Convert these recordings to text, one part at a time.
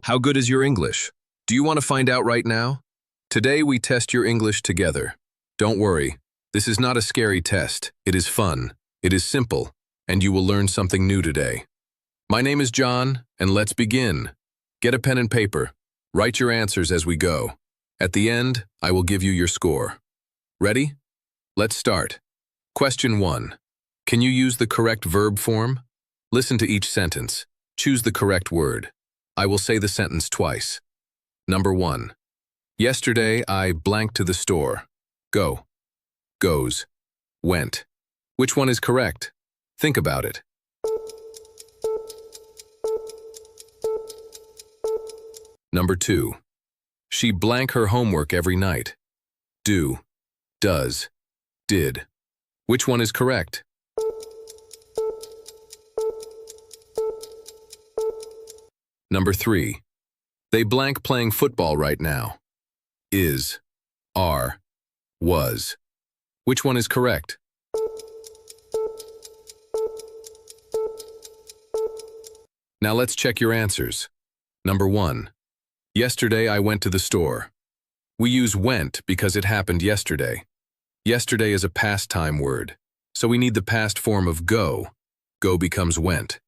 How good is your English? Do you want to find out right now? Today we test your English together. Don't worry, this is not a scary test. It is fun, it is simple, and you will learn something new today. My name is John, and let's begin. Get a pen and paper. Write your answers as we go. At the end, I will give you your score. Ready? Let's start. Question 1. Can you use the correct verb form? Listen to each sentence. Choose the correct word. I will say the sentence twice. Number 1. Yesterday, I blanked to the store. Go. Goes. Went. Which one is correct? Think about it. Number 2. She blank her homework every night. Do. Does. Did. Which one is correct? Number 3. They blank playing football right now. Is. Are. Was. Which one is correct? Now let's check your answers. Number 1. Yesterday I went to the store. We use went because it happened yesterday. Yesterday is a past time word, so we need the past form of go. Go becomes went.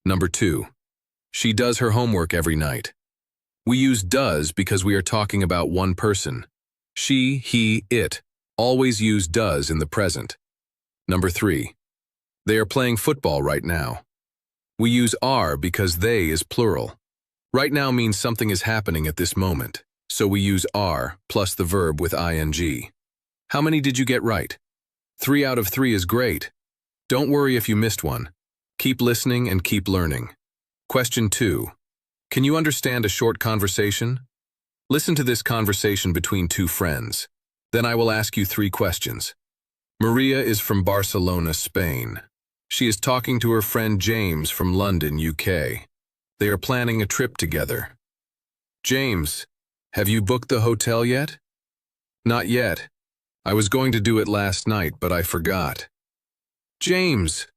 Number 2. She does her homework every night. We use does because we are talking about one person. She, he, it always use does in the present. Number 3. They are playing football right now. We use are because they is plural. Right now means something is happening at this moment, so we use are plus the verb with ing. How many did you get right? 3 out of 3 is great. Don't worry if you missed one. Keep listening and keep learning. Question 2. Can you understand a short conversation? Listen to this conversation between two friends. Then I will ask you 3 questions. Maria is from Barcelona, Spain. She is talking to her friend James from London, UK. They are planning a trip together. James, have you booked the hotel yet? Not yet. I was going to do it last night, but I forgot. James,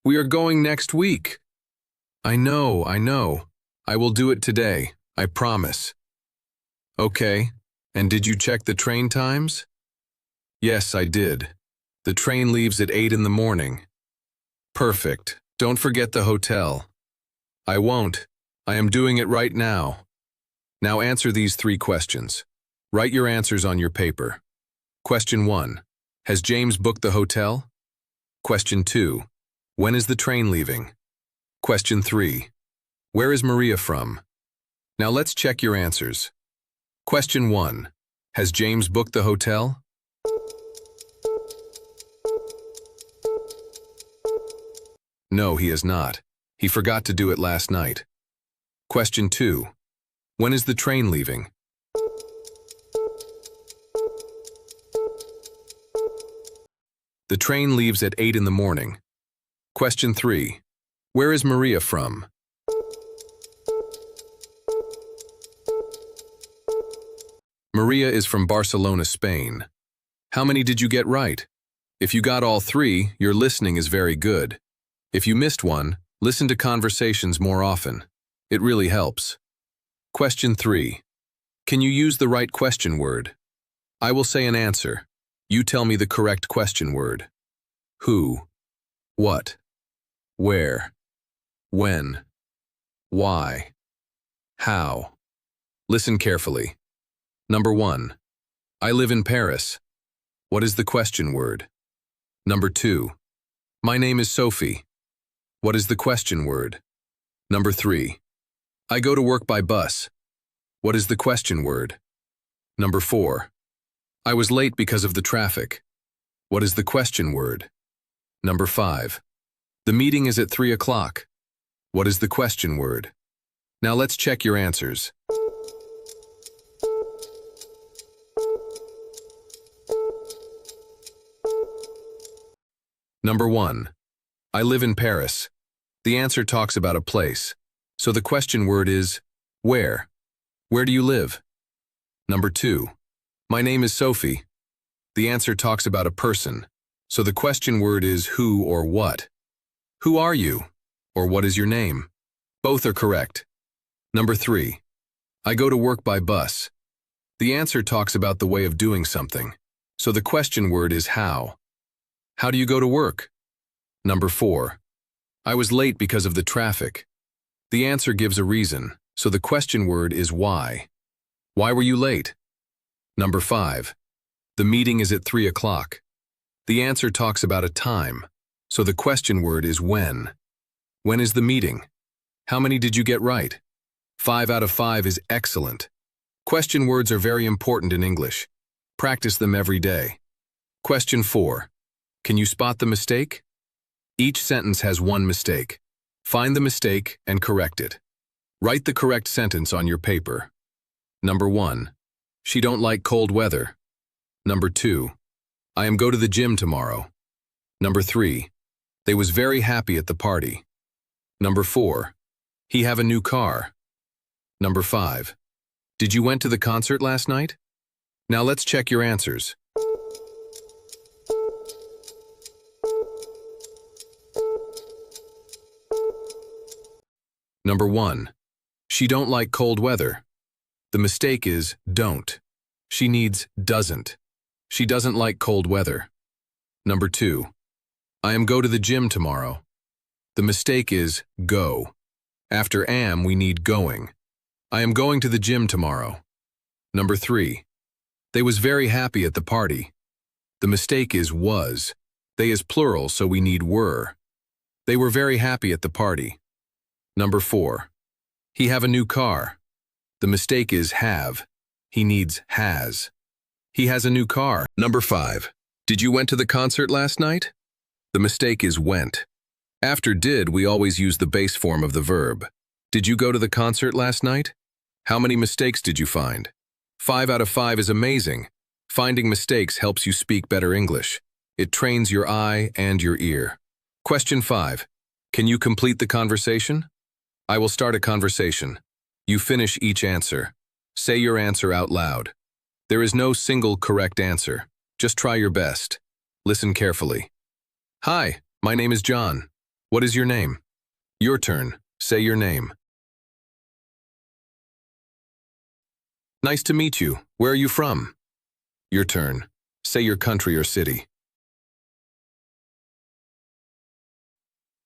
we are going next week. I know. I will do it today, I promise. Okay, and did you check the train times? Yes, I did. The train leaves at 8 in the morning. Perfect. Don't forget the hotel. I won't. I am doing it right now. Now answer these 3 questions. Write your answers on your paper. Question 1. Has James booked the hotel? Question 2. When is the train leaving? Question 3. Where is Maria from? Now let's check your answers. Question 1. Has James booked the hotel? No, he has not. He forgot to do it last night. Question 2. When is the train leaving? The train leaves at 8 in the morning. Question 3. Where is Maria from? Maria is from Barcelona, Spain. How many did you get right? If you got all 3, your listening is very good. If you missed one, listen to conversations more often. It really helps. Question 3. Can you use the right question word? I will say an answer. You tell me the correct question word. Who? What? Where? When? Why? How? Listen carefully. Number 1. I live in Paris. What is the question word? Number 2. My name is Sophie. What is the question word? Number 3. I go to work by bus. What is the question word? Number 4. I was late because of the traffic. What is the question word? Number 5. The meeting is at 3 o'clock. What is the question word? Now let's check your answers. Number 1. I live in Paris. The answer talks about a place, so the question word is where. Where do you live? Number 2. My name is Sophie. The answer talks about a person, so the question word is who or what. Who are you? Or what is your name? Both are correct. Number 3. I go to work by bus. The answer talks about the way of doing something, so the question word is how. How do you go to work? Number 4. I was late because of the traffic. The answer gives a reason, so the question word is why. Why were you late? Number 5. The meeting is at 3 o'clock. The answer talks about a time, so the question word is when. When is the meeting? How many did you get right? 5 out of 5 is excellent. Question words are very important in English. Practice them every day. Question 4. Can you spot the mistake? Each sentence has one mistake. Find the mistake and correct it. Write the correct sentence on your paper. Number 1. She don't like cold weather. Number 2. I am go to the gym tomorrow. Number 3. They was very happy at the party. Number 4. He have a new car. Number 5. Did you went to the concert last night? Now let's check your answers. Number 1. She don't like cold weather. The mistake is don't. She needs doesn't. She doesn't like cold weather. Number 2. I am go to the gym tomorrow. The mistake is go. After am, we need going. I am going to the gym tomorrow. Number 3. They was very happy at the party. The mistake is was. They is plural, so we need were. They were very happy at the party. Number 4. He have a new car. The mistake is have. He needs has. He has a new car. Number 5. Did you went to the concert last night? The mistake is went. After did, we always use the base form of the verb. Did you go to the concert last night? How many mistakes did you find? 5 out of 5 is amazing. Finding mistakes helps you speak better English. It trains your eye and your ear. Question 5. Can you complete the conversation? I will start a conversation. You finish each answer. Say your answer out loud. There is no single correct answer. Just try your best. Listen carefully. Hi, my name is John. What is your name? Your turn. Say your name. Nice to meet you. Where are you from? Your turn. Say your country or city.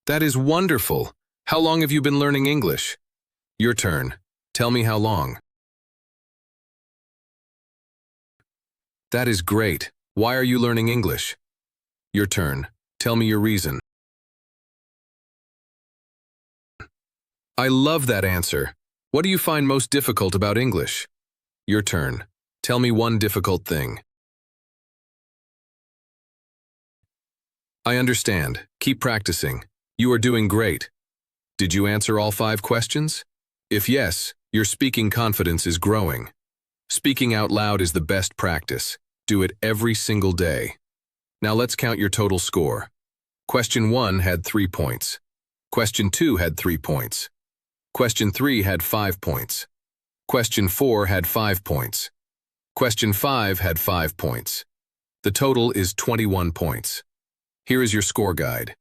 That is wonderful. How long have you been learning English? Your turn. Tell me how long. That is great. Why are you learning English? Your turn. Tell me your reason. I love that answer. What do you find most difficult about English? Your turn. Tell me one difficult thing. I understand. Keep practicing. You are doing great. Did you answer all 5 questions? If yes, your speaking confidence is growing. Speaking out loud is the best practice. Do it every single day. Now let's count your total score. Question 1 had 3 points. Question 2 had 3 points. Question 3 had 5 points. Question 4 had 5 points. Question 5 had 5 points. The total is 21 points. Here is your score guide.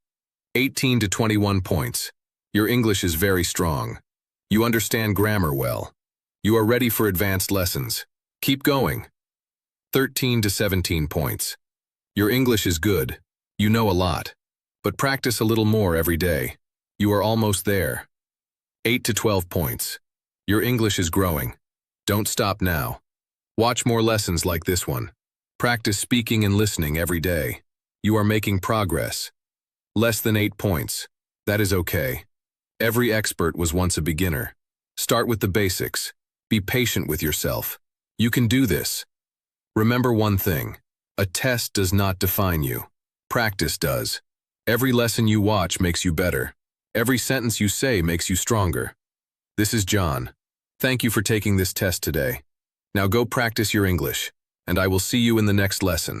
18 to 21 points. Your English is very strong. You understand grammar well. You are ready for advanced lessons. Keep going. 13 to 17 points. Your English is good. You know a lot. But practice a little more every day. You are almost there. 8 to 12 points. Your English is growing. Don't stop now. Watch more lessons like this one. Practice speaking and listening every day. You are making progress. Less than 8 points. That is okay. Every expert was once a beginner. Start with the basics. Be patient with yourself. You can do this. Remember one thing. A test does not define you. Practice does. Every lesson you watch makes you better. Every sentence you say makes you stronger. This is John. Thank you for taking this test today. Now go practice your English, and I will see you in the next lesson.